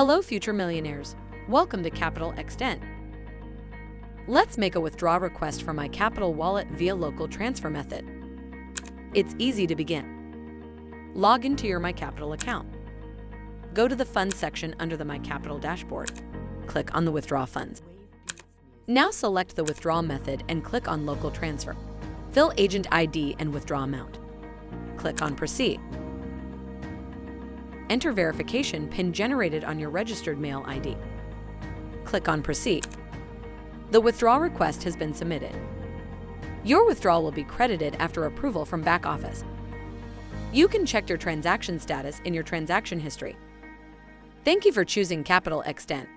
Hello, future millionaires. Welcome to CapitalXtend. Let's make a withdrawal request from my Capital wallet via local transfer method. It's easy to begin. Log into your My Capital account. Go to the Funds section under the My Capital dashboard. Click on the Withdraw Funds. Now select the withdrawal method and click on Local Transfer. Fill agent ID and withdraw amount. Click on Proceed. Enter verification PIN generated on your registered mail ID. Click on Proceed. The withdrawal request has been submitted. Your withdrawal will be credited after approval from back office. You can check your transaction status in your transaction history. Thank you for choosing CapitalXtend.